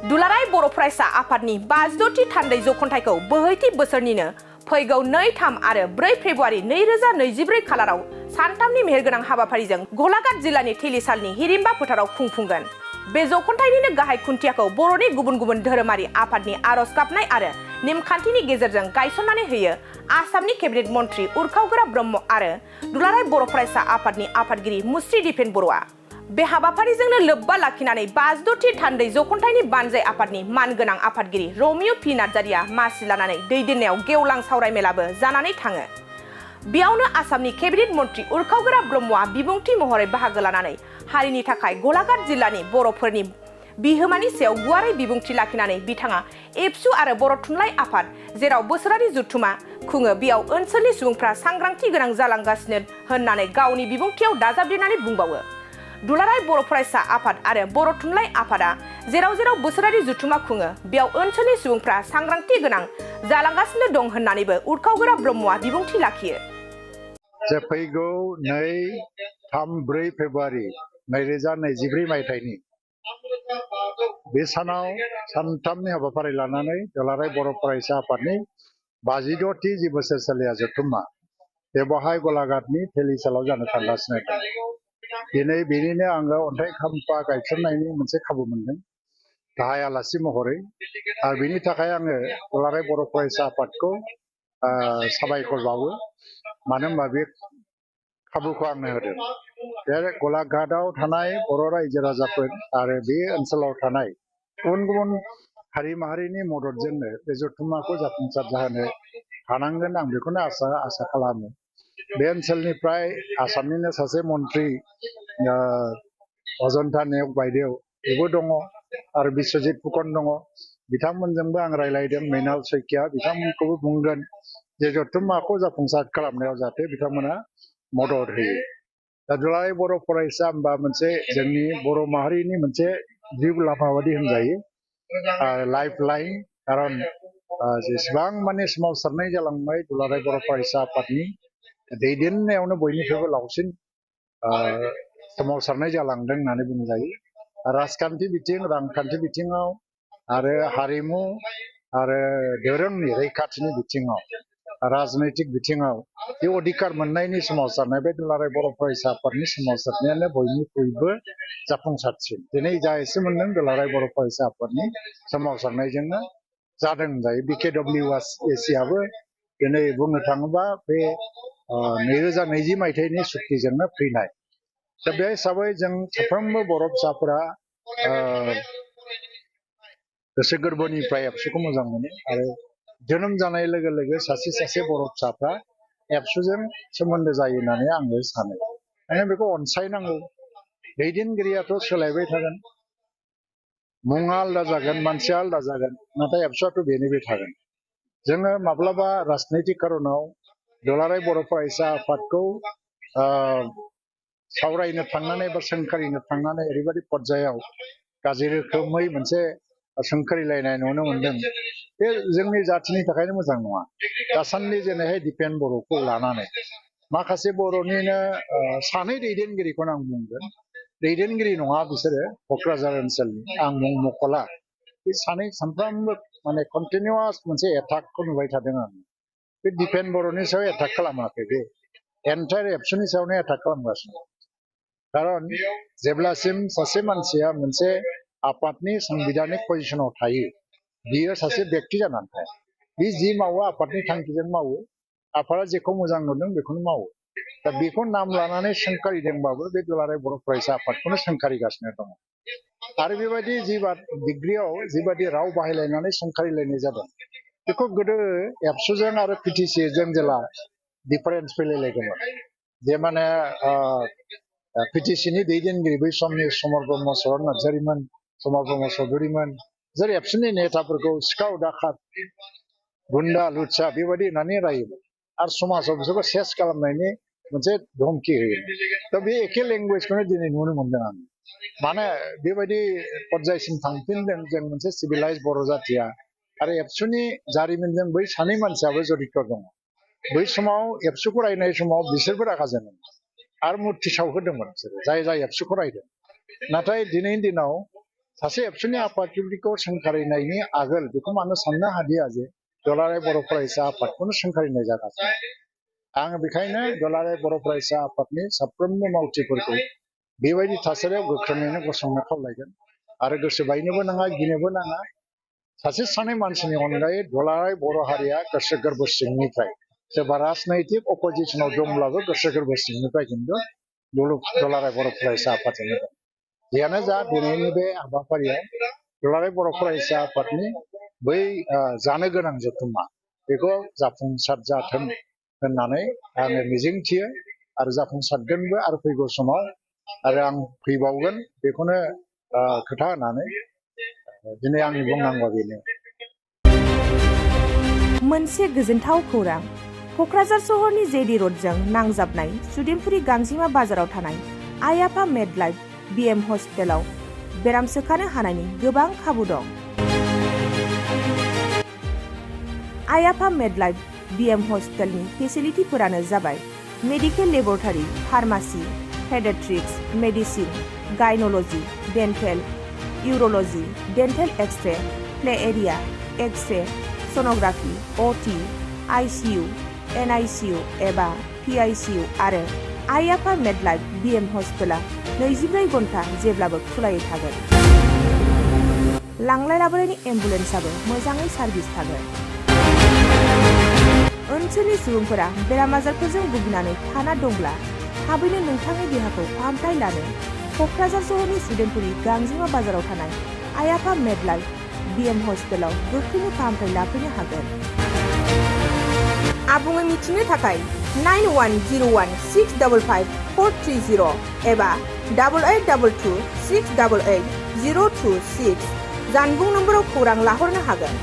दुलाराय बर' फरायसा आफादनि 52थि थान्दै जख'न्थाइखौ बोहैथि बोसोरनिनो फैगौ 2, 3 आरो 4 फेब्रुआरि 2024 खालाराव सानथामनि मेहेरगोनां हाबाफारिजों गलाघाट जिल्लानि थिलिसालनि हिरिम्बा फोथाराव खुंफुंगोन। बे जख'न्थाइनिनो गाहाय खुन्थियाखौ बर'नि गुबुन गुबुन धोरोमारि आफादनि आरज गाबनाय आरो नेमखान्थिनि गेजेरजों गायसननानै होयो आसामनि केबिनेट मन्थ्रि उरखावगोरा ब्रह्म आरो दुलाराय बर' फरायसा आफादनि आफादगिरि मुस्रि दिपेन बर'आ। बे हाबाफारिजोंनो लोब्बा लाखिनानै 52थि थान्दै जख'न्थाइनि बानजाय आफादनि मानगोनां आफादगिरि रमिय पि नार्जारिया मासि लानानै दैदेननायाव गेवलां सावरायमेलाबो जानानै थाङो। बेयावनो आसामनि केबिनेट मन्थ्रि उरखावगोरा ब्रह्मआ बिबुंथि महरै बाहागो लानानै हारिनि थाखाय गलाघाट जिल्लानि बर'फोरनि बिहोमानि सायाव गुवारै बिबुंथि लाखिनानै बिथाङा एबसु आरो बर' थुनलाइ आफाद जेराव बोसोरारि जथुमा खुङो बेयाव ओनसोलनि सुबुंफ्रा सांग्रांथि गोनां जालांगासिनो होननानै गावनि बिबुंथियाव दाजाबदेरनानै बुंबावो। दुलाराय बर' फरायसा आफाद आरो बर' थुनलाइ आफादा जेराव बोसोरारि जथुमा खुङो बेयाव ओनसोलनि सुबुंफ्रा सांग्रांथि गोनां जालांगासिनो दं होननानैबो उरखावगोरा ब्रह्मआ बिबुंथि लाखियो। जे फैगौ 2, 3, 4 फेब्रुआरि 2024 मायथाइनि बे सानाव सानथामनि हाबाफारि लानानै दुलाराय बर' फरायसा आफादनि 52थि जि बोसोरसालिया जथुम्मा बेवहाय गलाघाटनि थिलिसालाव जानो थांगासिनो दं। दिनै बेनिनो आङो अन्थाइ खाम्फा गायसननायनि मोनसे खाबु मोनदों गाहाय आलासि महरै आरो बेनि थाखाय आङो दुलाराय बर' फरायसा आफादखौ साबायखर बावो। मानो होनबा बे खाबुखौ आंनो होदों। बे गलाघाटआव थानाय बर' रायजो राजाफोर आरो बे ओनसोलाव थानाय गुबुन गुबुन हारि माहारिनि मददजोंनो बे जथुम्माखौ जाफुंसार जाहोनो हानांगोन आं बेखौनो आसा खालामो। बे ओनसोलनिफ्राय आसामनिनो सासे मन्थ्रि अजन्ता नेउग बायदेव बेबो दङ आरो बिश्वजित फुकन दङ। बिथांमोनजोंबो आं रायलायदों। मृणाल शइकिया बिथांमोनखौबो बुंगोन जे जथुम्माखौ जाफुंसार खालामनायाव जाहाथे बिथांमोना मदद होयो। दा दुलाराय बर' फरायसा होनबा मोनसे जोंनि बर' माहारिनि मोनसे जिउ लामा बायदि होनजायो, लाइफ लाइन। खारन जेसेबां माने सोमावसारनाय जालांबाय दुलाराय बर' फरायसा आफादनि दैदेननायावनो बयनिख्रुइबो लावसिन सोमावसारनाय जालांदों होननानै बुंजायो। राजखान्थि बिथिं, रांखान्थि बिथिङाव आरो हारिमु आरो धोरोमनि रैखाथिनि बिथिङाव, राजनैतिक बिथिङाव बे अधिकार मोननायनि सोमावसारनाय बे दुलाराय बर' फरायसा आफादनि सोमावसारनायानो बयनिख्रुइबो जाफुंसारसिन। दिनै जा एसे मोनदों दुलाराय बर' फरायसा आफादनि सोमावसारनायजोंनो जादों होनजायो। BKWACआबो दिनै बुंनो थाङोबा बे 2020 मायथाइनि सुक्तिजोंनो फैनाय। दा बे हिसाबै जों साफ्रोमबो बर' फिसाफोरा गोसो गोरबोनिफ्राय एबसुखौ मोजां मोनो आरो जोनोम जानाय लोगो लोगो सासे बर' फिसाफ्रा एबसुजों सोमोन्दो जायो होननानै आङो सानो। माने बेखौ अनसायनांगौ। दैदेनगिरियाथ' सोलायबाय थागोन, मुङा आलादा जागोन, मानसिया आलादा जागोन, नाथाय एबसुआथ' बेनो बे थागोन। जोङो माब्लाबा राजनैतिक खारनाव दुलाराय बर' फरायसा आफादखौ सावरायनो थांनानै बा सोंखारिनो थांनानै ओरैबायदि पर्यायाव गाज्रि रोखोमै मोनसे सोंखारिलायनाय नुनो मोनदों। बे जोंनि जाथिनि थाखायनो मोजां नङा। दासान्दि जेरैहाय दिपेन बर'खौ लानानै माखासे बर'निनो सानै दैदेनगिरिखौनो आं बुंगोन। दैदेनगिरि नङा बिसोरो, क'क्राझार ओनसोलनि, आं मुं मख'ला। बे सानै सानफ्रामबो माने कन्टिनिउवास मोनसे एटाकखौ नुबाय थादों आं। बे दिपेन बर'नि सायाव एटाक खालामाखै, बे एन्टायार एबसुनि सायावनो एटाक खालामगासिनो। खारन जेब्लासिम सासे मानसिया मोनसे आफादनि संबिधानिक पजिसनाव थायो बियो सासे बेक्ति जानानै थाया। बे जि मावो आफादनि थांखिजों मावो, आफादा जेखौ मोजां नुदों बेखौनो मावो। दा बेखौ नाम लानानै सोंखारिदोंबाबो बे दुलाराय बर' फरायसा आफादखौनो सोंखारिगासिनो दङ। आरो बेबायदि डिग्रियाव जिबायदि राव बाहायलायनानै सोंखारिलायनाय जादों बेखौ गोदो एबसुजों आरो PTCजों जेला डिफारेन्स फैलायलायदोंमोन। जे माने PTCनि दैदेनगिरि बै समनि समर ब्रह्म चरन नार्जारिमोन, समर ब्रह्म चौधुरिमोन, जेरै एबसुनि नेताफोरखौ सिखाव दाखात गुन्दा लुच्चा बेबायदि होननानै रायोमोन आरो समाजाव बिसोरखौ सेस खालामनायनि मोनसे धमखि होयो। दा बे एखे लेंगुवेजखौनो दिनै नुनो मोनदों आं। माने बेबायदि पर्यायसिम थांफिनदों जों मोनसे सिभिलाइज बर' जाथिया। आरो एबसुनि जारिमिनजों बै सानै मानसियाबो जडित दङ। बै समाव एबसुखौ रायनाय समाव बिसोरबो रागा जोंदों आरो मुर्ति सावहोदोंमोन बिसोरो, जाय एबसुखौ रायदों। नाथाय दिनैनि दिनाव सासे एबसुनि आफादगिरिखौ सोंखारिनायनि आगोल बेखौ मानो साननो हादिया जे दुलाराय बर' फरायसा आफादखौनो सोंखारिनाय जागासिनो। आङो बेखायनो दुलाराय बर' फरायसा आफादनि साफ्रोमबो मावथिफोरखौ बेबायदि थासारियाव गोख्रोङैनो गसंनो खावलायगोन आरो गोसो बायनोबो नाङा, गिनोबो नाङा। सासे सानै मानसिनि अनगायै दुलाराय बर' हारिया गोसो गोरबो सिंनिफ्राय सोरबा राजनैतिक अपोजिसनाव दंब्लाबो गोसो गोरबो सिंनिफ्राय खिन्थु दुलाराय बर' फरायसा आफादजोंनो दं। जियानो जा दिनैनि बे हाबाफारियाव दुलाराय बर' फरायसा आफादनि बै जानो गोनां जथुम्मा बेखौ जाफुंसार जाथों होननानै आङो मिजिंथियो आरो जाफुंसारगोनबो आरो फैगौ समाव आरो आं फैबावगोन बेखौनो खोथा होनानै दिनै आंनि बुंनांगौआ बेनो। मोनसे गोजोनथाव खौरां। क'क्राझार सहरनि जेडि र'डजों नांजाबनाय सुदेमपुरि गांजिमा बाजाराव थानाय आइ आफा मेडलाइफ बिएम हस्पिटालाव बेराम सोखानो हानायनि गोबां खाबु दं। आइ आफा मेडलाइफ बिएम हस्पिटालनि फेसिलिटिफोरानो जाबाय medical laboratory, pharmacy, paediatrics, medicine, gynaecology, dental, urology, dental x-ray, play area, x-ray, sonography, अटि, आइसिइउ, एनआइसिइउ एबा पिआइसिइउ आरो आइ आफा मेडलाइफ बिएम हस्पिटाला 24 घन्टा जेब्लाबो खुलायै थागोन। लांलाय लाबोलायनि एम्बुलेन्सआबो मोजाङै सार्भिस थागोन। ओनसोलनि सुबुंफोरा बेराम आजारफोरजों भुगिनानै थाना दंब्ला थाबैनो नोंथांनि देहाखौ फाहामथाय लानो क'क्राझार सहरनि सुदेमपुरि गांजिमा बाजाराव थानाय आइ आफा मेडलाइफ बिएम हस्पिटालाव गोख्रैनो फाहामथाय लाफैनो हागोन। आबुङै मिथिनो थाखाय 9101655430 एबा 8822688026 जानबुं नम्बराव खौरां लाहरनो हागोन।